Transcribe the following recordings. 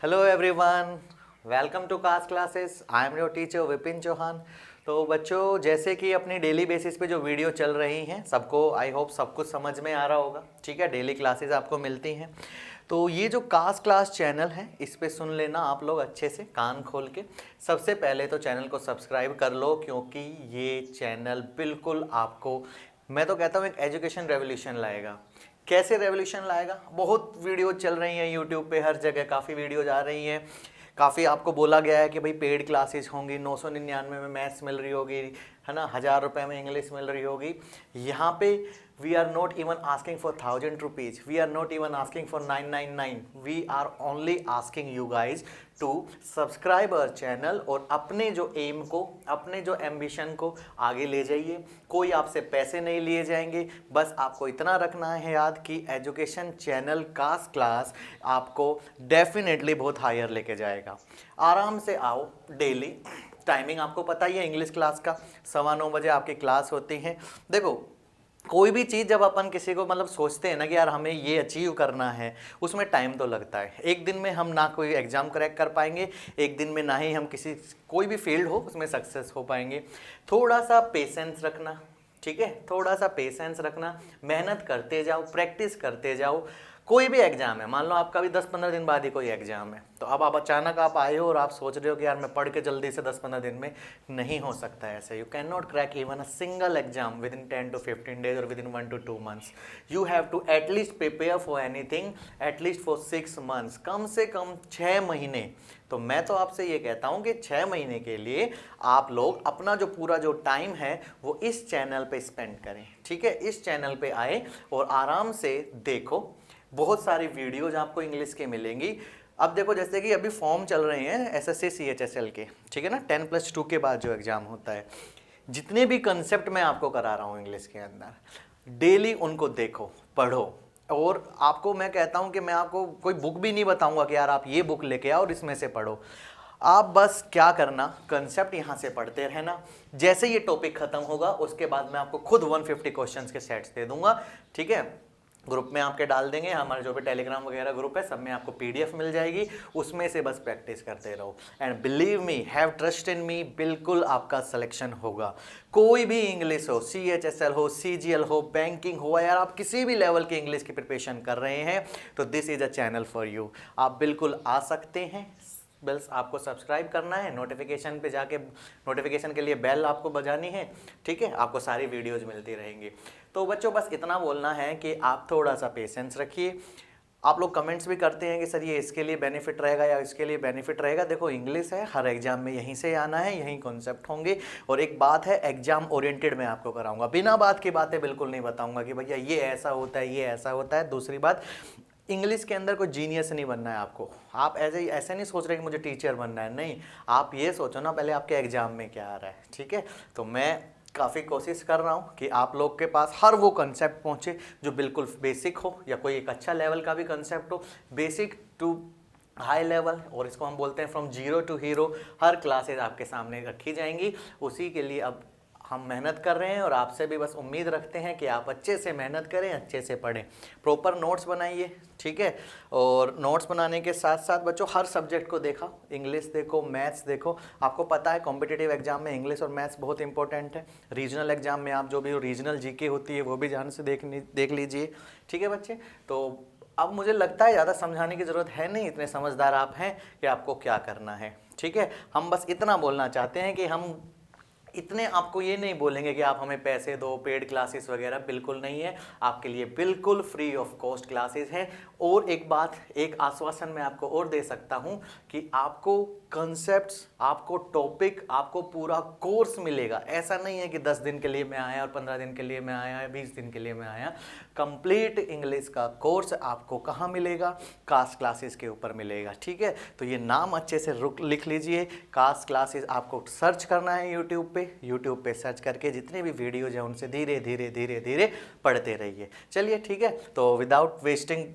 Hello everyone, welcome to cast classes. I am your teacher Vipin Chauhan. तो बच्चों, जैसे कि अपनी डेली बेसिस पे जो वीडियो चल रही हैं सबको आई होप सब कुछ समझ में आ रहा होगा। ठीक है, डेली क्लासेस आपको मिलती हैं। तो ये जो कास्ट क्लास चैनल है इस पे सुन लेना आप लोग अच्छे से कान खोल के। सबसे पहले तो चैनल को सब्सक्राइब कर लो, क्योंकि ये चैनल बिल्कुल आपको, मैं तो कहता हूँ, एक एजुकेशन रेवोल्यूशन लाएगा। कैसे रेवोल्यूशन लाएगा? बहुत वीडियो चल रही हैं यूट्यूब पे, हर जगह काफ़ी वीडियोज आ रही हैं। काफ़ी आपको बोला गया है कि भाई पेड क्लासेस होंगी, 999 में मैथ्स मिल रही होगी, है ना, 1000 रुपये में इंग्लिश मिल रही होगी। यहाँ पे we are not even asking for 1000 rupees, we are not even asking for 999, we are only asking you guys to subscribe our channel और अपने जो एम को, अपने जो एम्बिशन को आगे ले जाइए। कोई आपसे पैसे नहीं लिए जाएंगे, बस आपको इतना रखना है याद कि एजुकेशन चैनल कास्ट क्लास आपको डेफिनेटली बहुत हायर लेके जाएगा। आराम से आओ, डेली टाइमिंग आपको पता ही है इंग्लिश क्लास का, 9:15 बजे आपकी क्लास होती है। देखो, कोई भी चीज़ जब अपन किसी को मतलब सोचते हैं ना कि यार हमें ये अचीव करना है, उसमें टाइम तो लगता है। एक दिन में हम ना कोई एग्ज़ाम क्रैक कर पाएंगे, एक दिन में ना ही हम किसी कोई भी फील्ड हो उसमें सक्सेस हो पाएंगे। थोड़ा सा पेशेंस रखना, ठीक है, थोड़ा सा पेशेंस रखना, मेहनत करते जाओ, प्रैक्टिस करते जाओ। कोई भी एग्जाम है, मान लो आपका भी 10-15 दिन बाद ही कोई एग्जाम है, तो अब आप अचानक आप आए हो और आप सोच रहे हो कि यार मैं पढ़ के जल्दी से 10-15 दिन में, नहीं हो सकता है ऐसे। You can not crack even a single exam within 10 to 15 days और within 1 to 2 months। You have to at least prepare for anything at least for 6 months, कम से कम 6 महीने। तो मैं तो आपसे ये कहता हूँ कि 6 महीने के लिए आप लोग अपना जो पूरा जो टाइम है वो इस चैनल पे स्पेंड करें। ठीक है, इस चैनल पे आए और आराम से देखो, बहुत सारी वीडियोज आपको इंग्लिश के मिलेंगी। अब देखो, जैसे कि अभी फॉर्म चल रहे हैं एसएससी सीएचएसएल के, ठीक है ना, 10+2 के बाद जो एग्जाम होता है, जितने भी कंसेप्ट मैं आपको करा रहा हूँ इंग्लिश के अंदर, डेली उनको देखो, पढ़ो। और आपको मैं कहता हूँ कि मैं आपको कोई बुक भी नहीं बताऊंगा कि यार आप ये बुक लेके आओ और इसमें से पढ़ो। आप बस क्या करना, कंसेप्ट यहाँ से पढ़ते रहना। जैसे ये टॉपिक खत्म होगा उसके बाद मैं आपको खुद 150 क्वेश्चंस के सेट्स दे दूंगा। ठीक है, ग्रुप में आपके डाल देंगे, हमारे जो भी टेलीग्राम वगैरह ग्रुप है सब में आपको पीडीएफ मिल जाएगी, उसमें से बस प्रैक्टिस करते रहो। And believe me, have trust in me, बिल्कुल आपका सिलेक्शन होगा। कोई भी इंग्लिश हो, सीएचएसएल हो, सीजीएल हो, बैंकिंग हो, यार आप किसी भी लेवल की इंग्लिश की प्रिपरेशन कर रहे हैं तो this is a channel for you. आप बिल्कुल आ सकते हैं, बस आपको सब्सक्राइब करना है, नोटिफिकेशन पे जाके नोटिफिकेशन के लिए बेल आपको बजानी है। ठीक है, आपको सारी वीडियोज मिलती रहेंगी। तो बच्चों, बस इतना बोलना है कि आप थोड़ा सा पेशेंस रखिए। आप लोग कमेंट्स भी करते हैं कि सर ये इसके लिए बेनिफिट रहेगा या इसके लिए बेनिफिट रहेगा। देखो, इंग्लिश है, हर एग्जाम में यहीं से आना है, यहीं कॉन्सेप्ट होंगे। और एक बात है, एग्जाम ओरिएंटेड मैं आपको कराऊंगा, बिना बात की बातें बिल्कुल नहीं बताऊंगा कि भैया ये ऐसा होता है, ये ऐसा होता है। दूसरी बात, इंग्लिश के अंदर कोई जीनियस नहीं बनना है आपको। आप ऐसे नहीं सोच रहे कि मुझे टीचर बनना है, नहीं। आप ये सोचो ना पहले आपके एग्जाम में क्या आ रहा है। ठीक है, तो मैं काफ़ी कोशिश कर रहा हूँ कि आप लोग के पास हर वो कंसेप्ट पहुँचे जो बिल्कुल बेसिक हो, या कोई एक अच्छा लेवल का भी कंसेप्ट हो, बेसिक टू हाई लेवल, और इसको हम बोलते हैं फ्रॉम जीरो टू हीरो। हर क्लासेज आपके सामने रखी जाएंगी, उसी के लिए अब हम मेहनत कर रहे हैं और आपसे भी बस उम्मीद रखते हैं कि आप अच्छे से मेहनत करें, अच्छे से पढ़ें, प्रॉपर नोट्स बनाइए। ठीक है, और नोट्स बनाने के साथ साथ बच्चों हर सब्जेक्ट को देखा, इंग्लिश देखो, मैथ्स देखो। आपको पता है कॉम्पिटिटिव एग्जाम में इंग्लिश और मैथ्स बहुत इंपॉर्टेंट है। रीजनल एग्जाम में आप जो भी रीजनल जीके होती है वो भी ध्यान से देख लीजिए। ठीक है बच्चे, तो अब मुझे लगता है ज़्यादा समझाने की ज़रूरत है नहीं, इतने समझदार आप हैं कि आपको क्या करना है। ठीक है, हम बस इतना बोलना चाहते हैं कि हम इतने आपको ये नहीं बोलेंगे कि आप हमें पैसे दो, पेड क्लासेस वगैरह बिल्कुल नहीं है, आपके लिए बिल्कुल फ्री ऑफ कॉस्ट क्लासेस हैं। और एक बात, एक आश्वासन मैं आपको और दे सकता हूं कि आपको कंसेप्ट्स, आपको टॉपिक, आपको पूरा कोर्स मिलेगा। ऐसा नहीं है कि 10 दिन के लिए मैं आया और 15 दिन के लिए मैं आया, 20 दिन के लिए मैं आया। कंप्लीट इंग्लिश का कोर्स आपको कहाँ मिलेगा? कास्ट क्लासेस के ऊपर मिलेगा। ठीक है, तो ये नाम अच्छे से लिख लीजिए, कास्ट क्लासेस। आपको सर्च करना है यूट्यूब पे सर्च करके जितने भी वीडियोज हैं उनसे धीरे धीरे धीरे धीरे पढ़ते रहिए। चलिए ठीक है, तो विदाउट वेस्टिंग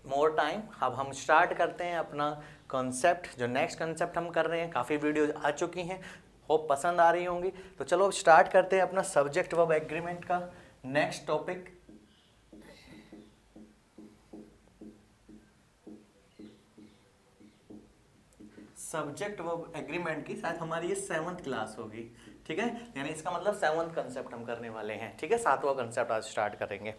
मोर टाइम अब हम स्टार्ट करते हैं अपना कॉन्सेप्ट। जो नेक्स्ट कॉन्सेप्ट हम कर रहे हैं, काफ़ी वीडियोज आ चुकी हैं, होप पसंद आ रही होंगी। तो चलो अब स्टार्ट करते हैं अपना सब्जेक्ट वर्ब एग्रीमेंट का next topic. Subject verb agreement की शायद हमारी ये 7th क्लास होगी, ठीक है, यानी इसका मतलब 7th कंसेप्ट हम करने वाले हैं, ठीक है, 7वां कंसेप्ट आज स्टार्ट करेंगे।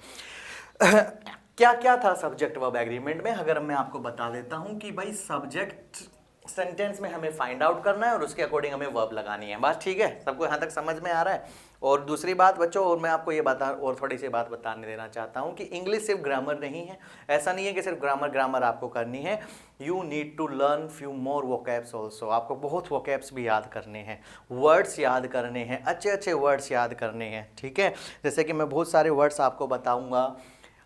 क्या क्या था सब्जेक्ट वर्ब एग्रीमेंट में, अगर मैं आपको बता देता हूं कि भाई सब्जेक्ट सेंटेंस में हमें फाइंड आउट करना है और उसके अकॉर्डिंग हमें वर्ब लगानी है, बात ठीक है, सबको यहाँ तक समझ में आ रहा है। और दूसरी बात बच्चों, और मैं आपको ये और थोड़ी सी बात बताने देना चाहता हूँ कि इंग्लिश सिर्फ ग्रामर नहीं है, ऐसा नहीं है कि सिर्फ ग्रामर आपको करनी है, you need to learn few more vocabs also, आपको बहुत वोकैब्स भी याद करने हैं, वर्ड्स याद करने हैं, अच्छे अच्छे वर्ड्स याद करने हैं, ठीक है। जैसे कि मैं बहुत सारे वर्ड्स आपको बताऊँगा,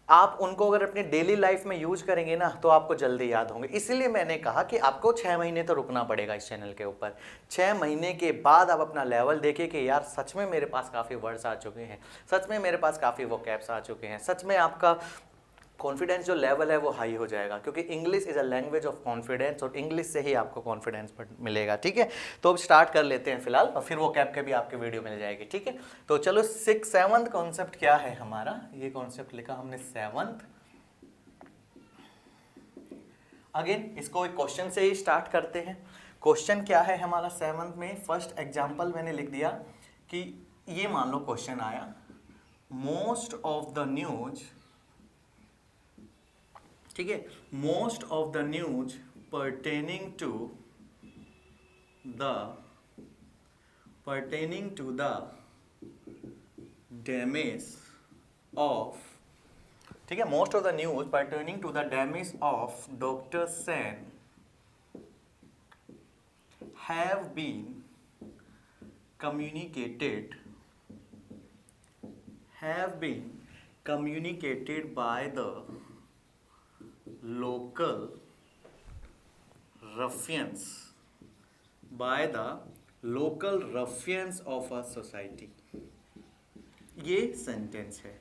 आप उनको अगर अपनी डेली लाइफ में यूज करेंगे ना तो आपको जल्दी याद होंगे। इसीलिए मैंने कहा कि आपको 6 महीने तो रुकना पड़ेगा इस चैनल के ऊपर। 6 महीने के बाद आप अपना लेवल देखिए कि यार सच में मेरे पास काफ़ी वर्ड्स आ चुके हैं, सच में मेरे पास काफ़ी वोकैब्स आ चुके हैं, सच में आपका कॉन्फिडेंस जो लेवल है वो हाई हो जाएगा, क्योंकि English is a language of confidence और इंग्लिश से ही आपको कॉन्फिडेंस मिलेगा, ठीक है। तो अब स्टार्ट कर लेते हैं फिलहाल, और फिर वो कैप के भी आपके वीडियो मिल जाएगी, ठीक है। तो चलो 7th कॉन्सेप्ट क्या है हमारा, ये कॉन्सेप्ट लिखा हमने 7th। अगेन इसको एक क्वेश्चन से ही स्टार्ट करते हैं। क्वेश्चन क्या है हमारा 7th में, फर्स्ट एग्जाम्पल मैंने लिख दिया कि ये मान लो क्वेश्चन आया, मोस्ट ऑफ द न्यूज, ठीक है, most of the news pertaining to the damage of, ठीक है, most of the news pertaining to the damage of Dr. Sen have been communicated by the local ruffians of a society। ये sentence है,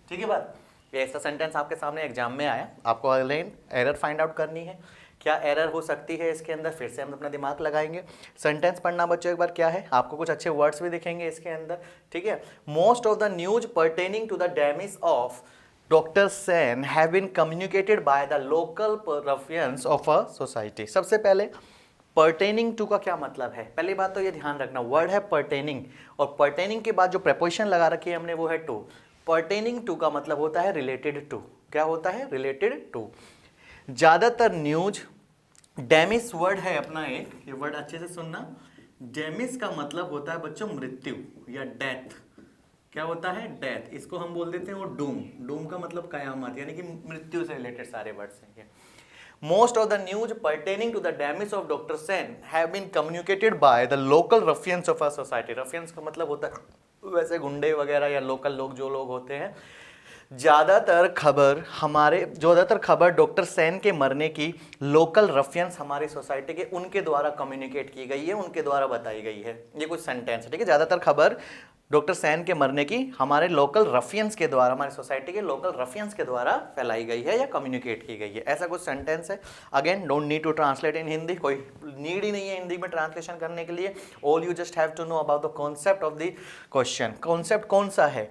ठीक है बात। ये ऐसा sentence आपके सामने एग्जाम में आया, आपको अगेन एरर फाइंड आउट करनी है, क्या एरर हो सकती है इसके अंदर, फिर से हम अपना दिमाग लगाएंगे। सेंटेंस पढ़ना बच्चों एक बार क्या है, आपको कुछ अच्छे वर्ड्स भी दिखेंगे इसके अंदर, ठीक है। Most of the news pertaining to the damage of Dr. Sen have been communicated by the local ruffians of a society। सबसे पहले pertaining to का क्या मतलब है, पहली बात तो ये ध्यान रखना, वर्ड है pertaining, और pertaining के बाद जो preposition लगा रखी है हमने वो है to। pertaining to का मतलब होता है related to, क्या होता है, related to। ज्यादातर न्यूज, डैमेज वर्ड है अपना एक, ये वर्ड अच्छे से सुनना, डैमेज का मतलब होता है बच्चों मृत्यु या डेथ, क्या होता है, डेथ, इसको हम बोल देते हैं वो डूम का मतलब कयामत, यानी कि मृत्यु से रिलेटेड सारे वर्ड्स हैं। Most of the news pertaining to the damage of doctor Sen have been communicated by the local ruffians of a society. Ruffians का मतलब होता है वैसे गुंडे वगैरह या लोकल लोग, जो लोग होते हैं। ज्यादातर खबर डॉक्टर सेन के मरने की लोकल रफियंस हमारी सोसाइटी के, उनके द्वारा कम्युनिकेट की गई है, उनके द्वारा बताई गई है। ये कुछ सेंटेंस है, ठीक है। ज्यादातर खबर डॉक्टर सेन के मरने की हमारे लोकल रफियंस के द्वारा, हमारी सोसाइटी के लोकल रफियंस के द्वारा फैलाई गई है या कम्युनिकेट की गई है, ऐसा कुछ सेंटेंस है। Again don't need to translate in Hindi, कोई नीड ही नहीं है हिंदी में ट्रांसलेशन करने के लिए। All you just have to know about the concept of the question. Concept कौन सा है,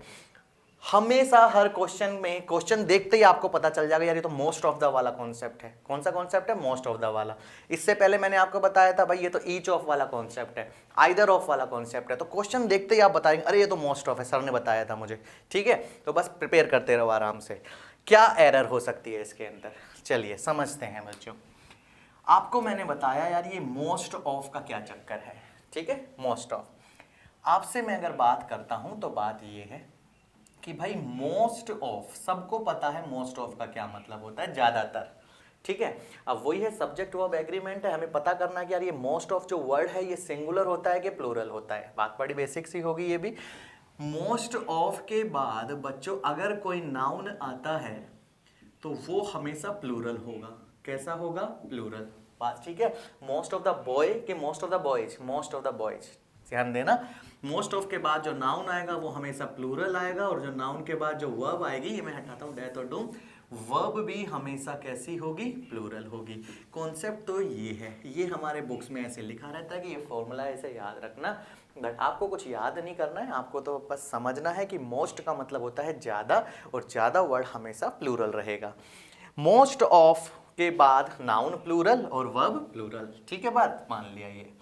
हमेशा हर क्वेश्चन में, क्वेश्चन देखते ही आपको पता चल जाएगा यार ये तो मोस्ट ऑफ द वाला कॉन्सेप्ट है। कौन सा कॉन्सेप्ट है, मोस्ट ऑफ द वाला। इससे पहले मैंने आपको बताया था भाई ये तो ईच ऑफ वाला कॉन्सेप्ट है, आइदर ऑफ वाला कॉन्सेप्ट है। तो क्वेश्चन देखते ही आप बताएंगे अरे ये तो मोस्ट ऑफ है, सर ने बताया था मुझे, ठीक है। तो बस प्रिपेयर करते रहो आराम से। क्या एरर हो सकती है इसके अंदर, चलिए समझते हैं बच्चों। आपको मैंने बताया यार ये मोस्ट ऑफ का क्या चक्कर है, ठीक है। मोस्ट ऑफ, आपसे मैं अगर बात करता हूं तो बात ये है कि भाई मोस्ट ऑफ, सबको पता है मोस्ट ऑफ का क्या मतलब होता है, ज्यादातर, ठीक है। अब वही है सब्जेक्ट वर्ब एग्रीमेंट है, हमें पता करना है कि यार ये मोस्ट ऑफ जो वर्ड है ये सिंगुलर होता है कि प्लूरल होता है। बात बड़ी बेसिक सी होगी ये भी। मोस्ट ऑफ के बाद बच्चों अगर कोई नाउन आता है तो वो हमेशा प्लूरल होगा। कैसा होगा, प्लूरल, बात ठीक है। मोस्ट ऑफ द बॉय कि most of the boys, most of the boys, ध्यान देना। मोस्ट ऑफ के बाद जो नाउन आएगा वो हमेशा प्लूरल आएगा, और जो नाउन के बाद जो वर्ब आएगी, ये मैं हटाता हूँ डेथ और डूम, वर्ब भी हमेशा कैसी होगी, प्लूरल होगी। कॉन्सेप्ट तो ये है, ये हमारे बुक्स में ऐसे लिखा रहता है कि ये फॉर्मूला ऐसे याद रखना, बट आपको कुछ याद नहीं करना है, आपको तो बस समझना है कि मोस्ट का मतलब होता है ज़्यादा, और ज़्यादा वर्ड हमेशा प्लूरल रहेगा। मोस्ट ऑफ के बाद नाउन प्लूरल और वर्ब प्लूरल, ठीक है बात, मान लिया ये।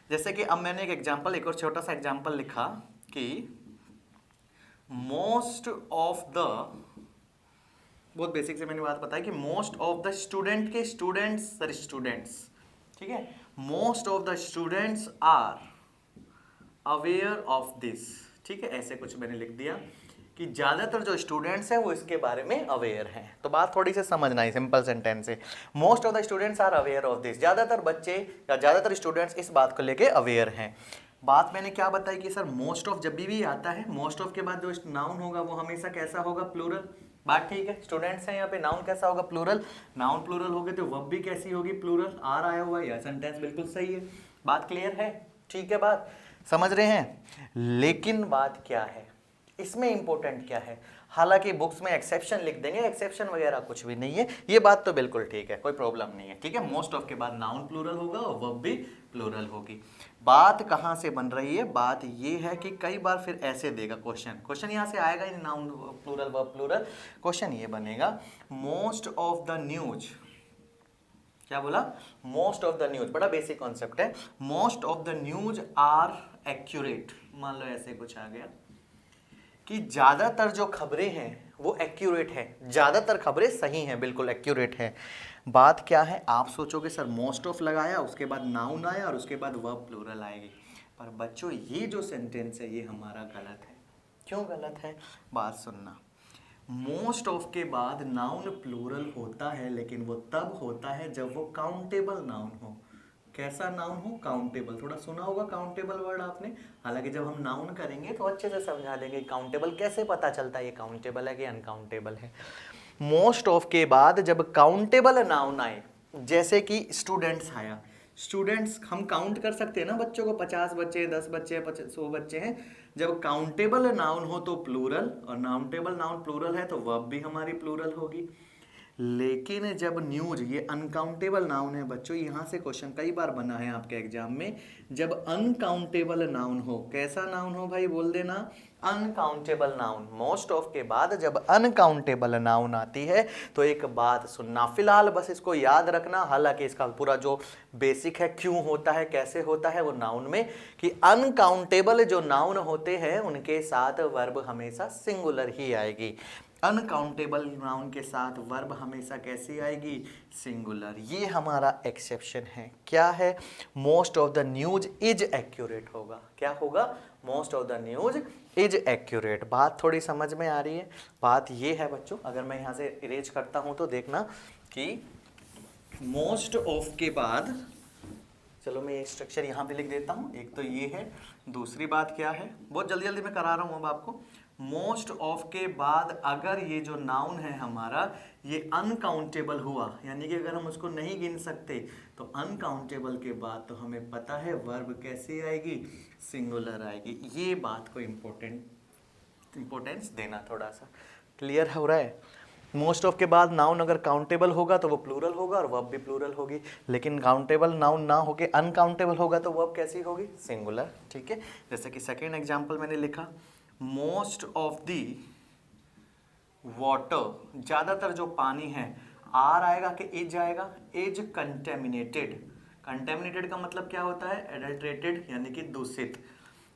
जैसे कि अब मैंने एक एग्जांपल, एक और छोटा सा एग्जांपल लिखा कि मोस्ट ऑफ द, बहुत बेसिक से मैंने बात बताई कि मोस्ट ऑफ द स्टूडेंट के स्टूडेंट्स, ठीक है, most of the students are aware of this, ठीक है, ऐसे कुछ मैंने लिख दिया कि ज्यादातर जो स्टूडेंट्स हैं वो इसके बारे में अवेयर हैं। तो बात थोड़ी सी समझना है, सिंपल सेंटेंस है, most of the students are aware of this, ज्यादातर बच्चे या ज्यादातर स्टूडेंट्स इस बात को लेके अवेयर हैं। बात मैंने क्या बताई कि सर मोस्ट ऑफ जब भी आता है, मोस्ट ऑफ के बाद जो नाउन होगा वो हमेशा कैसा होगा, प्लूरल। बात ठीक है, स्टूडेंट्स हैं यहाँ पे, नाउन कैसा होगा, प्लूरल। नाउन प्लूरल हो गए तो वर्ब भी कैसी होगी, प्लूरल। आर आया हुआ है, यह सेंटेंस बिल्कुल सही है। बात क्लियर है, ठीक है, बात समझ रहे हैं। लेकिन बात क्या है, इसमें इंपॉर्टेंट क्या है, हालांकि बुक्स में एक्सेप्शन लिख देंगे, एक्सेप्शन वगैरह कुछ भी नहीं है, ये बात तो बिल्कुल ठीक है, कोई प्रॉब्लम नहीं है, ठीक है। मोस्ट ऑफ के बाद नाउन प्लूरल होगा और वर्ब भी प्लूरल होगी। बात कहां से बन रही है, बात ये है कि कई बार फिर ऐसे देगा क्वेश्चन यहां से आएगा ही, noun plural verb plural, question ये बनेगा मोस्ट ऑफ द न्यूज, क्या बोला, मोस्ट ऑफ द न्यूज, बड़ा बेसिक कॉन्सेप्ट है, most of the news are accurate, मान लो ऐसे कुछ आ गया कि ज्यादातर जो खबरें हैं वो एक्यूरेट है, ज्यादातर खबरें सही हैं, बिल्कुल एक्यूरेट है। बात क्या है, आप सोचोगे सर मोस्ट ऑफ लगाया, उसके बाद नाउन आया और उसके बाद वर्ब प्लूरल आएगी, पर बच्चों ये जो सेंटेंस है ये हमारा गलत है। क्यों गलत है, बात सुनना। मोस्ट ऑफ के बाद नाउन प्लूरल होता है, लेकिन वो तब होता है जब वो काउंटेबल नाउन हो। कैसा नाउन हो, काउंटेबल। थोड़ा सुना होगा काउंटेबल वर्ड आपने, हालांकि जब हम नाउन करेंगे तो अच्छे से समझा देंगे काउंटेबल कैसे पता चलता है ये काउंटेबल है कि अनकाउंटेबल है। मोस्ट ऑफ के बाद जब काउंटेबल नाउन आए, जैसे कि स्टूडेंट्स आया, स्टूडेंट्स हम काउंट कर सकते हैं ना बच्चों को, 50 बच्चे, 10 बच्चे, 100 बच्चे हैं। जब काउंटेबल नाउन हो तो प्लूरल, और काउंटेबल नाउन प्लूरल है तो वर्ब भी हमारी प्लूरल होगी। लेकिन जब न्यूज, ये अनकाउंटेबल नाउन है बच्चों, यहां से क्वेश्चन कई बार बना है आपके एग्जाम में, जब अनकाउंटेबल नाउन हो, कैसा नाउन हो भाई, बोल देना, अनकाउंटेबल नाउन। मोस्ट ऑफ के बाद जब अनकाउंटेबल नाउन आती है तो एक बात सुनना, फिलहाल बस इसको याद रखना, हालांकि इसका पूरा जो बेसिक है, क्यों होता है, कैसे होता है वो नाउन में, कि अनकाउंटेबल जो नाउन होते हैं उनके साथ वर्ब हमेशा सिंगुलर ही आएगी। अनकाउंटेबल नाउन के साथ वर्ब हमेशा कैसी आएगी, सिंगुलर। ये हमारा एक्सेप्शन है। क्या है, most of the news is accurate होगा। क्या होगा, most of the news is accurate. बात थोड़ी समझ में आ रही है। बात ये है बच्चों, अगर मैं यहाँ से इरेज करता हूँ तो देखना कि मोस्ट ऑफ के बाद, चलो मैं ये स्ट्रक्चर यहाँ पे लिख देता हूँ, एक तो ये है, दूसरी बात क्या है, बहुत जल्दी जल्दी मैं करा रहा हूँ अब आपको। मोस्ट ऑफ के बाद अगर ये जो नाउन है हमारा ये अनकाउंटेबल हुआ, यानी कि अगर हम उसको नहीं गिन सकते, तो अनकाउंटेबल के बाद तो हमें पता है वर्ब कैसे आएगी, सिंगुलर आएगी। ये बात को इंपॉर्टेंस देना, थोड़ा सा क्लियर हो रहा है। मोस्ट ऑफ के बाद नाउन अगर काउंटेबल होगा तो वो प्लूरल होगा और वर्ब भी प्लूरल होगी, लेकिन काउंटेबल नाउन ना होके अनकाउंटेबल होगा तो वर्ब कैसी होगी, सिंगुलर। ठीक है, जैसे कि सेकेंड एग्जाम्पल मैंने लिखा, मोस्ट ऑफ दी वाटर, ज्यादातर जो पानी है, आर आएगा कि इज आएगा, इज कंटेमिनेटेड। कंटेमिनेटेड का मतलब क्या होता है, एडल्ट्रेटेड, यानी कि दूषित।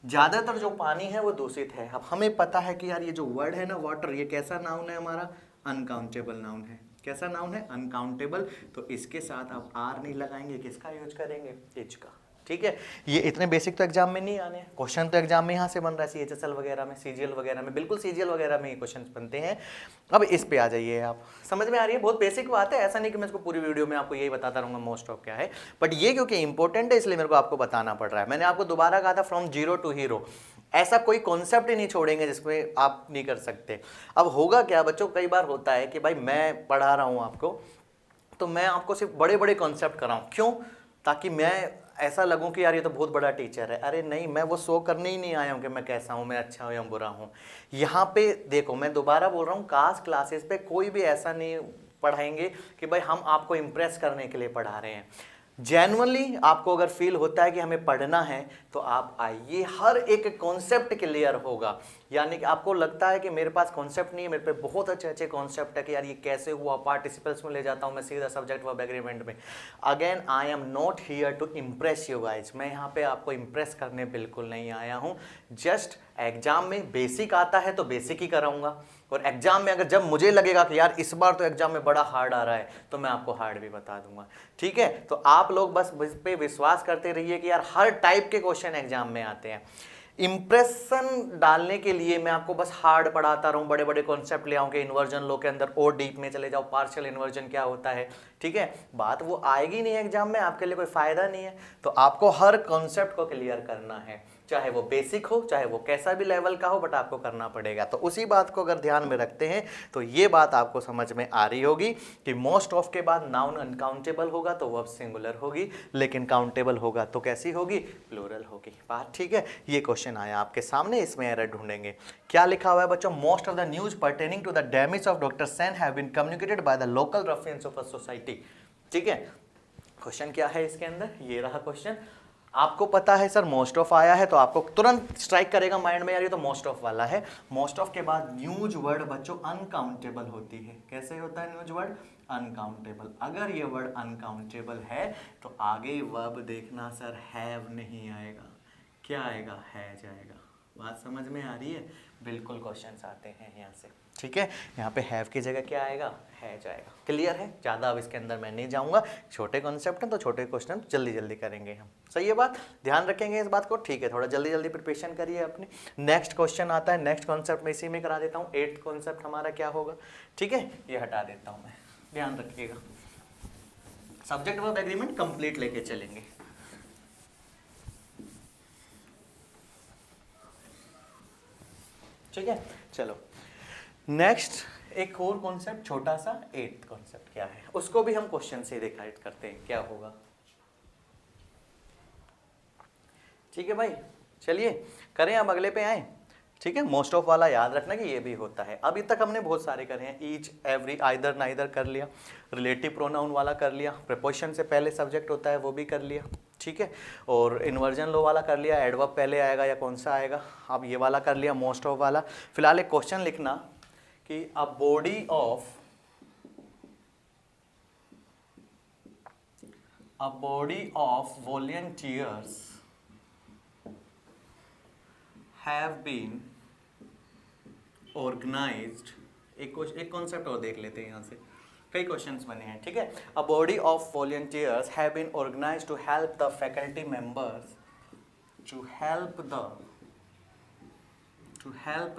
ज्यादातर जो पानी है वो दूषित है। अब हमें पता है कि यार ये जो वर्ड है ना वाटर, ये कैसा नाउन है हमारा, अनकाउंटेबल नाउन है। कैसा नाउन है, अनकाउंटेबल। तो इसके साथ आप आर नहीं लगाएंगे, किसका यूज करेंगे, इज का। ठीक है, ये इतने बेसिक तो एग्जाम में नहीं आने, क्वेश्चन तो एग्जाम में यहाँ से बन रहा है, CHSL वगैरह में, CGL वगैरह में, बिल्कुल CGL वगैरह में ये क्वेश्चन बनते हैं। अब इस पे आ जाइए आप, समझ में आ रही है, बहुत बेसिक बात है, ऐसा नहीं कि मैं इसको पूरी वीडियो में आपको यही बताता रहूँगा मोस्ट ऑफ क्या है, बट ये क्योंकि इंपॉर्टेंट है इसलिए मेरे को आपको बताना पड़ रहा है। मैंने आपको दोबारा कहा था फ्रॉम जीरो टू हीरो, ऐसा कोई कॉन्सेप्ट ही नहीं छोड़ेंगे जिसमें आप नहीं कर सकते। अब होगा क्या बच्चों, कई बार होता है कि भाई मैं पढ़ा रहा हूँ आपको, तो मैं आपको सिर्फ बड़े बड़े कॉन्सेप्ट कराऊँ, क्यों, ताकि मैं ऐसा लगूं कि यार ये तो बहुत बड़ा टीचर है। अरे नहीं, मैं वो शो करने ही नहीं आया हूँ कि मैं कैसा हूँ, मैं अच्छा हूँ या बुरा हूँ। यहाँ पे देखो, मैं दोबारा बोल रहा हूँ, कास्ट क्लासेस पे कोई भी ऐसा नहीं पढ़ाएंगे कि भाई हम आपको इम्प्रेस करने के लिए पढ़ा रहे हैं। जेन्युइनली आपको अगर फील होता है कि हमें पढ़ना है तो आप आइए, हर एक कॉन्सेप्ट क्लियर होगा। यानी कि आपको लगता है कि मेरे पास कॉन्सेप्ट नहीं है, मेरे पे बहुत अच्छे अच्छे कॉन्सेप्ट है कि यार ये कैसे हुआ, पार्टिसिपल्स में ले जाता हूँ मैं सीधा सब्जेक्ट वर्ब एग्रीमेंट में। Again I am not here to impress you guys, मैं यहाँ पे आपको इम्प्रेस करने बिल्कुल नहीं आया हूँ। जस्ट एग्जाम में बेसिक आता है तो बेसिक ही कराऊंगा, और एग्जाम में अगर जब मुझे लगेगा कि यार इस बार तो एग्जाम में बड़ा हार्ड आ रहा है तो मैं आपको हार्ड भी बता दूंगा। ठीक है, तो आप लोग बस इस पे विश्वास करते रहिए कि यार हर टाइप के क्वेश्चन एग्जाम में आते हैं। इंप्रेशन डालने के लिए मैं आपको बस हार्ड पढ़ाता रहूं, बड़े बड़े कॉन्सेप्ट ले आऊं कि इन्वर्जन लो के अंदर और डीप में चले जाओ, पार्शियल इन्वर्जन क्या होता है, ठीक है, बात वो आएगी नहीं एग्जाम में, आपके लिए कोई फायदा नहीं है। तो आपको हर कॉन्सेप्ट को क्लियर करना है, चाहे वो बेसिक हो चाहे वो कैसा भी लेवल का हो, बट आपको करना पड़ेगा। तो उसी बात को अगर ध्यान में रखते हैं तो ये बात आपको समझ में आ रही होगी कि मोस्ट ऑफ के बाद नाउन अनकाउंटेबल होगा तो वर्ब सिंगुलर होगी, लेकिन काउंटेबल होगा तो कैसी होगी, प्लूरल होगी। बात ठीक है। ये क्वेश्चन आया आपके सामने, इसमें एरर ढूंढेंगे। क्या लिखा हुआ है बच्चों, most of the news pertaining to the damage of doctor Sen have been communicated by the local ruffians of a society. ठीक है, क्वेश्चन क्या है इसके अंदर, ये रहा क्वेश्चन। आपको पता है सर मोस्ट ऑफ आया है तो आपको तुरंत स्ट्राइक करेगा माइंड में, यार ये तो मोस्ट ऑफ वाला है। मोस्ट ऑफ के बाद न्यूज वर्ड बच्चों अनकाउंटेबल होती है। कैसे होता है न्यूज वर्ड, अनकाउंटेबल। अगर ये वर्ड अनकाउंटेबल है तो आगे वर्ब देखना सर, हैव नहीं आएगा, क्या आएगा, है जाएगा। बात समझ में आ रही है, बिल्कुल क्वेश्चंस आते हैं यहाँ से। ठीक है, यहाँ पे हैव की जगह क्या आएगा, है जाएगा। क्लियर है, ज़्यादा अब इसके अंदर मैं नहीं जाऊँगा, छोटे कॉन्सेप्ट हैं तो छोटे क्वेश्चन जल्दी जल्दी करेंगे हम। सही है बात, ध्यान रखेंगे इस बात को। ठीक है, थोड़ा जल्दी जल्दी प्रिपरेशन करिए अपने। नेक्स्ट क्वेश्चन आता है, नेक्स्ट कॉन्सेप्ट में इसी में करा देता हूँ। 8th कॉन्सेप्ट हमारा क्या होगा, ठीक है, ये हटा देता हूँ मैं, ध्यान रखिएगा। सब्जेक्ट वर्ब एग्रीमेंट कंप्लीट लेके चलेंगे। ठीक है, चलो नेक्स्ट एक और कॉन्सेप्ट छोटा सा, 8th कॉन्सेप्ट क्या है, उसको भी हम क्वेश्चन से डिसाइड करते हैं क्या होगा। ठीक है भाई, चलिए करें, अब अगले पे आए। ठीक है, मोस्ट ऑफ वाला याद रखना कि ये भी होता है। अभी तक हमने बहुत सारे करे हैं, ईच, एवरी, आइदर, नाइदर कर लिया, रिलेटिव प्रोनाउन वाला कर लिया, प्रीपोजिशन से पहले सब्जेक्ट होता है वो भी कर लिया। ठीक है, और इन्वर्जन लो वाला कर लिया, एडवर्ब पहले आएगा या कौन सा आएगा, अब ये वाला कर लिया, मोस्ट ऑफ वाला। फिलहाल एक क्वेश्चन लिखना कि अ body of volunteers have been organized, एक कॉन्सेप्ट और देख लेते हैं यहाँ से, कई क्वेश्चंस बने हैं। ठीक है, a body of volunteers have been organised to help the faculty members, to help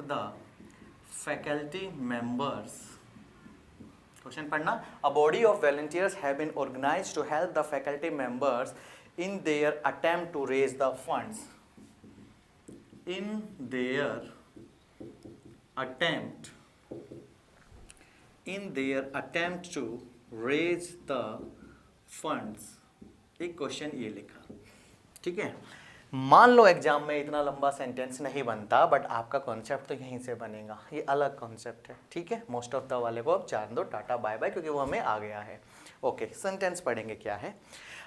the faculty members. Question पढ़ना, a body of volunteers have been organised to help the faculty members in their attempt to raise the funds, in their attempt to raise the funds। एक क्वेश्चन ये लिखा। ठीक है, मान लो exam में इतना लंबा सेंटेंस नहीं बनता, बट आपका कॉन्सेप्ट तो यहीं से बनेगा, ये अलग कॉन्सेप्ट है। ठीक है, मोस्ट ऑफ द वाले को अब जान दो, टाटा बाय बाय, क्योंकि वो हमें आ गया है। ओके, सेंटेंस पढ़ेंगे क्या है,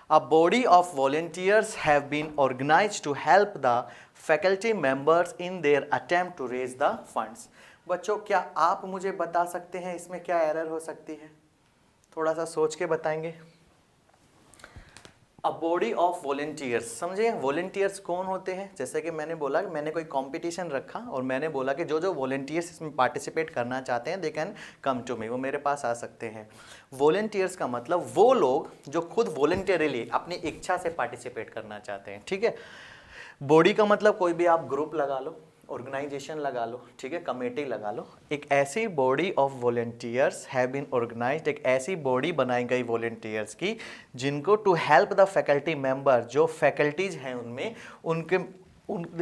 A body of volunteers have been organized to help the faculty members in their attempt to raise the funds। बच्चों क्या आप मुझे बता सकते हैं इसमें क्या एरर हो सकती है, थोड़ा सा सोच के बताएंगे। अ बॉडी ऑफ वॉलंटियर्स, समझे वॉलंटियर्स कौन होते हैं। जैसे कि मैंने बोला कि मैंने कोई कंपटीशन रखा और मैंने बोला कि जो जो वॉलंटियर्स इसमें पार्टिसिपेट करना चाहते हैं they can come to me, वो मेरे पास आ सकते हैं। वॉलंटियर्स का मतलब वो लोग जो खुद वॉलंटियरली अपनी इच्छा से पार्टिसिपेट करना चाहते हैं। ठीक है, बॉडी का मतलब कोई भी आप ग्रुप लगा लो, ऑर्गेनाइजेशन लगा लो, ठीक है, कमेटी लगा लो। एक ऐसी body of volunteers have been organised, एक ऐसी बॉडी बनाई गई वॉलंटियर्स की जिनको to help the faculty member, जो फैकल्टीज हैं उनमें,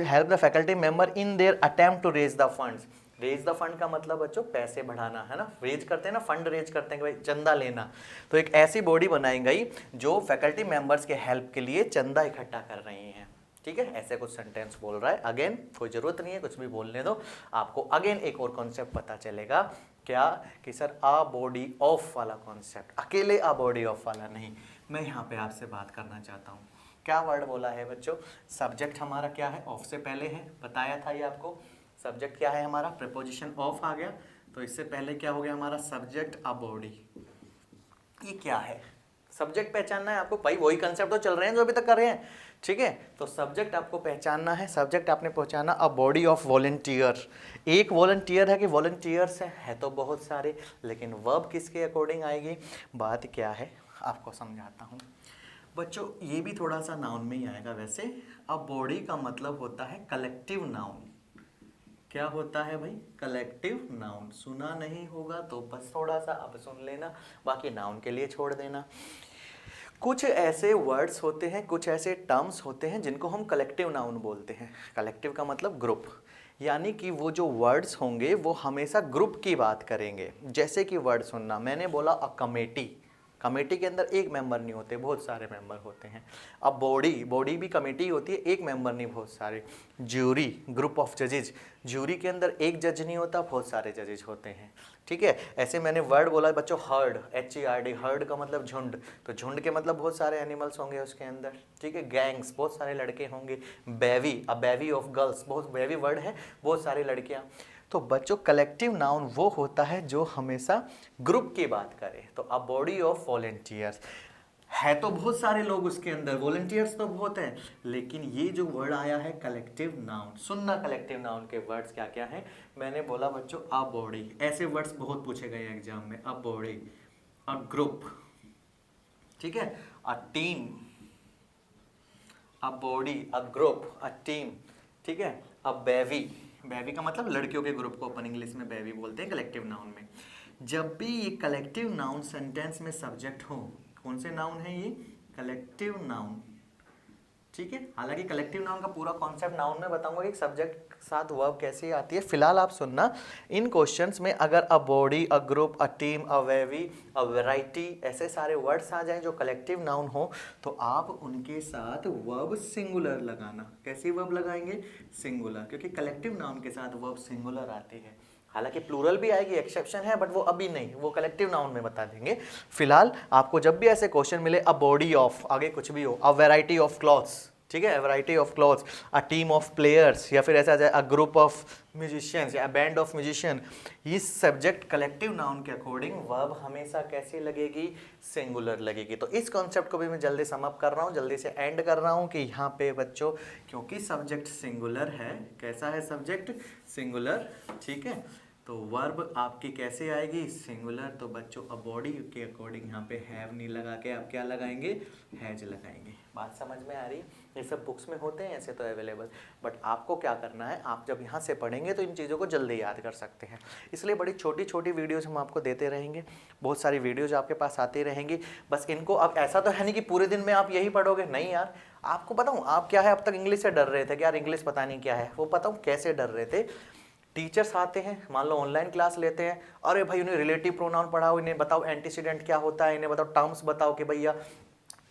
help the faculty member in their attempt to raise the funds. Raise the fund का मतलब बच्चों पैसे बढ़ाना है ना, रेज करते हैं ना, फंड रेज करते हैं कि भाई चंदा लेना। तो एक ऐसी बॉडी बनाई गई जो फैकल्टी मेंबर्स के हेल्प के लिए चंदा इकट्ठा कर रही हैं। ठीक है, ऐसे कुछ सेंटेंस बोल रहा है। अगेन कोई जरूरत नहीं है कुछ भी बोलने दो, आपको अगेन एक और कॉन्सेप्ट पता चलेगा क्या कि सर आ बॉडी ऑफ वाला कॉन्सेप्ट, अकेले आ बॉडी ऑफ वाला नहीं। मैं यहाँ पे आपसे बात करना चाहता हूँ। क्या वर्ड बोला है बच्चों? सब्जेक्ट हमारा क्या है? ऑफ से पहले है, बताया था ये आपको। सब्जेक्ट क्या है हमारा? प्रीपोजिशन ऑफ आ गया, तो इससे पहले क्या हो गया हमारा? Subject a body. ये क्या है? सब्जेक्ट पहचानना है आपको भाई, वही कंसेप्ट तो चल रहे हैं जो अभी तक कर रहे हैं, ठीक है। तो सब्जेक्ट आपको पहचानना है। सब्जेक्ट आपने पहचाना, अ बॉडी ऑफ वॉलंटियर। एक वॉलंटियर है कि वॉलंटियर्स है तो बहुत सारे, लेकिन वर्ब किसके अकॉर्डिंग आएगी? बात क्या है आपको समझाता हूँ बच्चों। ये भी थोड़ा सा नाउन में ही आएगा वैसे। अ बॉडी का मतलब होता है कलेक्टिव नाउन। क्या होता है भाई? Collective noun. सुना नहीं होगा तो बस थोड़ा सा अब सुन लेना, बाकी नाउन के लिए छोड़ देना। कुछ ऐसे वर्ड्स होते हैं, कुछ ऐसे टर्म्स होते हैं जिनको हम कलेक्टिव नाउन बोलते हैं। कलेक्टिव का मतलब ग्रुप, यानी कि वो जो वर्ड्स होंगे वो हमेशा ग्रुप की बात करेंगे। जैसे कि वर्ड सुनना, मैंने बोला अ कमेटी। कमेटी के अंदर एक मेंबर नहीं होते, बहुत सारे मेंबर होते हैं। अब बॉडी, बॉडी भी कमेटी होती है, एक मेंबर नहीं बहुत सारे। ज्यूरी, ग्रुप ऑफ जजेज, ज्यूरी के अंदर एक जज नहीं होता, बहुत सारे जजेज होते हैं, ठीक है। ऐसे मैंने वर्ड बोला बच्चों हर्ड, HERD, हर्ड का मतलब झुंड, तो झुंड के मतलब बहुत सारे एनिमल्स होंगे उसके अंदर, ठीक है। गैंग्स, बहुत सारे लड़के होंगे। बेवी, अ बेवी ऑफ गर्ल्स, बहुत बेवी वर्ड है, बहुत सारी लड़कियां। तो बच्चों कलेक्टिव नाउन वो होता है जो हमेशा ग्रुप की बात करे। तो अ बॉडी ऑफ वॉलंटियर्स है, तो बहुत सारे लोग उसके अंदर, वॉलंटियर्स तो बहुत हैं, लेकिन ये जो वर्ड आया है कलेक्टिव नाउन। सुनना, कलेक्टिव नाउन के वर्ड्स क्या क्या हैं? मैंने बोला बच्चों अ बॉडी, ऐसे वर्ड्स बहुत पूछे गए एग्जाम में। अ बॉडी, अ ग्रुप, ठीक है, a team, a body, a group, a team, ठीक है। अ बेवी, बेवी का मतलब लड़कियों के ग्रुप को अपन इंग्लिश में बेवी बोलते हैं कलेक्टिव नाउन में। जब भी ये कलेक्टिव नाउन सेंटेंस में सब्जेक्ट हो, कौन से नाउन है ये? कलेक्टिव नाउन, ठीक है। हालांकि कलेक्टिव नाउन का पूरा कॉन्सेप्ट नाउन में बताऊंगा कि सब्जेक्ट के साथ वर्ब कैसे आती है। फिलहाल आप सुनना, इन क्वेश्चंस में अगर a body, a group, a team, a wavy, a variety, ऐसे सारे वर्ड्स आ जाएं जो कलेक्टिव नाउन हो, तो आप उनके साथ वर्ब सिंगुलर लगाना। कैसी वर्ब लगाएंगे? सिंगुलर, क्योंकि कलेक्टिव नाउन के साथ वर्ब सिंगुलर आती है। हालांकि प्लूरल भी आएगी, एक्सेप्शन है, बट वो अभी नहीं, वो कलेक्टिव नाउन में बता देंगे। फिलहाल आपको जब भी ऐसे क्वेश्चन मिले, अ बॉडी ऑफ, आगे कुछ भी हो, अ वैरायटी ऑफ क्लॉथ्स, ठीक है, variety of clothes, a team of players, या फिर ऐसा आ जाए अ ग्रुप ऑफ म्यूजिशियंस या बैंड ऑफ म्यूजिशियन, ये सब्जेक्ट कलेक्टिव नाउन के अकॉर्डिंग वर्ब हमेशा कैसी लगेगी? सिंगुलर लगेगी। तो इस कॉन्सेप्ट को भी मैं जल्दी सम अप कर रहा हूँ, जल्दी से एंड कर रहा हूँ कि यहाँ पे बच्चों, क्योंकि सब्जेक्ट सिंगुलर है, कैसा है सब्जेक्ट? सिंगुलर, ठीक है। तो वर्ब आपकी कैसे आएगी? सिंगुलर। तो बच्चों अ बॉडी के अकॉर्डिंग यहाँ पे हैव नहीं लगा के आप क्या लगाएंगे? हैज लगाएंगे। बात समझ में आ रही है? ये सब बुक्स में होते हैं ऐसे तो अवेलेबल, बट आपको क्या करना है, आप जब यहाँ से पढ़ेंगे तो इन चीज़ों को जल्दी याद कर सकते हैं। इसलिए बड़ी छोटी छोटी वीडियोज़ हम आपको देते रहेंगे, बहुत सारी वीडियोज़ आपके पास आती रहेंगी। बस इनको, अब ऐसा तो है नहीं कि पूरे दिन में आप यही पढ़ोगे, नहीं यार। आपको बताऊँ आप क्या है, अब तक इंग्लिश से डर रहे थे कि यार इंग्लिश पता नहीं क्या है, वो बताऊँ कैसे डर रहे थे। टीचर्स आते हैं, मान लो ऑनलाइन क्लास लेते हैं, अरे भाई उन्हें रिलेटिव प्रोनाउन पढ़ाओ, इन्हें बताओ एंटीसीडेंट क्या होता है, इन्हें बताओ टर्म्स बताओ कि भैया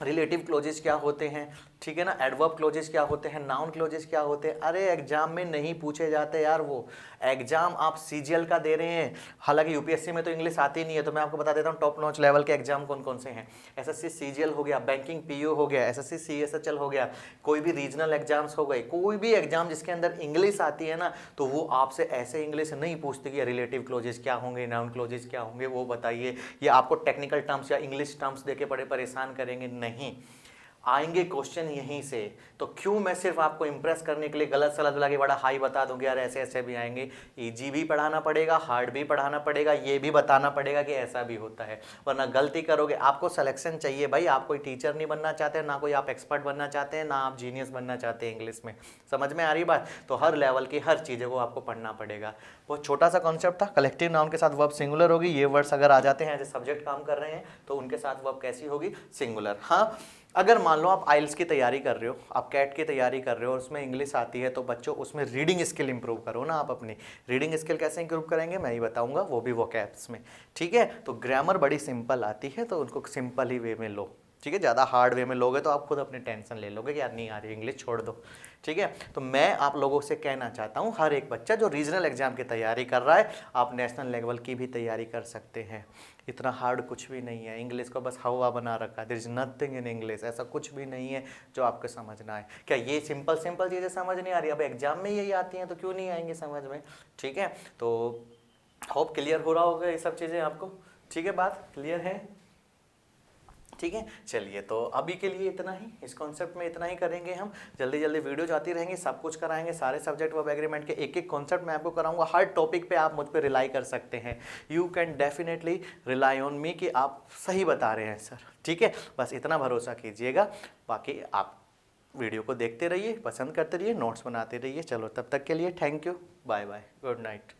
रिलेटिव क्लोजेस क्या होते हैं, ठीक है ना, एडवर्ब क्लोजेस क्या होते हैं, नाउन क्लोजेस क्या होते हैं। अरे एग्जाम में नहीं पूछे जाते यार वो। एग्जाम आप सीजीएल का दे रहे हैं, हालांकि यूपीएससी में तो इंग्लिश आती नहीं है, तो मैं आपको बता देता हूँ टॉप नॉच लेवल के एग्जाम कौन कौन से हैं। एसएससी सीजीएल हो गया, बैंकिंग पीओ हो गया, एसएससी सीएसएचएल हो गया, कोई भी रीजनल एग्जाम्स हो गए, कोई भी एग्जाम जिसके अंदर इंग्लिश आती है ना, तो वो आपसे ऐसे इंग्लिश नहीं पूछती कि रिलेटिव क्लोजेस क्या होंगे, नाउन क्लोजेस क्या होंगे, वो बताइए, या आपको टेक्निकल टर्म्स या इंग्लिश टर्म्स देके बड़े परेशान करेंगे, नहीं। आएंगे क्वेश्चन यहीं से। तो क्यों मैं सिर्फ आपको इंप्रेस करने के लिए गलत सलत लगा के बड़ा हाई बता दूंगी, यार ऐसे ऐसे भी आएंगे। इजी भी पढ़ाना पड़ेगा, हार्ड भी पढ़ाना पड़ेगा, ये भी बताना पड़ेगा कि ऐसा भी होता है, वरना गलती करोगे। आपको सिलेक्शन चाहिए भाई, आप कोई टीचर नहीं बनना चाहते, ना कोई आप एक्सपर्ट बनना चाहते हैं, ना आप जीनियस बनना चाहते हैं इंग्लिश में। समझ में आ रही बात? तो हर लेवल की हर चीज़ों को आपको पढ़ना पड़ेगा। बहुत छोटा सा कॉन्सेप्ट था, कलेक्टिव नाउन के साथ वर्ब सिंगुलर होगी। ये वर्ड्स अगर आ जाते हैं एज ए सब्जेक्ट काम कर रहे हैं तो उनके साथ वर्ब कैसी होगी? सिंगुलर। हाँ, अगर मान लो आप आइल्स की तैयारी कर रहे हो, आप कैट की तैयारी कर रहे हो और उसमें इंग्लिश आती है, तो बच्चों उसमें रीडिंग स्किल इंप्रूव करो ना। आप अपनी रीडिंग स्किल कैसे इंप्रूव करेंगे मैं ही बताऊंगा, वो भी वोकैब्स में, ठीक है। तो ग्रामर बड़ी सिंपल आती है, तो उनको सिंपल ही वे में लो, ठीक है। ज़्यादा हार्ड वे में लोगे तो आप खुद अपनी टेंशन ले लोगे कि यार नहीं आ रही इंग्लिश, छोड़ दो, ठीक है। तो मैं आप लोगों से कहना चाहता हूँ, हर एक बच्चा जो रीजनल एग्जाम की तैयारी कर रहा है, आप नेशनल लेवल की भी तैयारी कर सकते हैं। इतना हार्ड कुछ भी नहीं है, इंग्लिश को बस हवा बना रखा है, there is nothing in English, ऐसा कुछ भी नहीं है जो आपको समझना है। क्या ये सिंपल सिंपल चीज़ें समझ नहीं आ रही, अब एग्जाम में यही आती हैं तो क्यों नहीं आएंगे समझ में, ठीक है। तो होप क्लियर हो रहा होगा ये सब चीज़ें आपको, ठीक है, बात क्लियर है, ठीक है। चलिए तो अभी के लिए इतना ही, इस कॉन्सेप्ट में इतना ही करेंगे हम, जल्दी जल्दी वीडियो जाती रहेंगी, सब कुछ कराएंगे, सारे सब्जेक्ट वर्ब एग्रीमेंट के एक एक कॉन्सेप्ट मैं आपको कराऊंगा, हर टॉपिक पे आप मुझ पर रिलाई कर सकते हैं, you can definitely rely on me कि आप सही बता रहे हैं सर, ठीक है, बस इतना भरोसा कीजिएगा। बाकी आप वीडियो को देखते रहिए, पसंद करते रहिए, नोट्स बनाते रहिए। चलो तब तक के लिए thank you, bye bye, good night.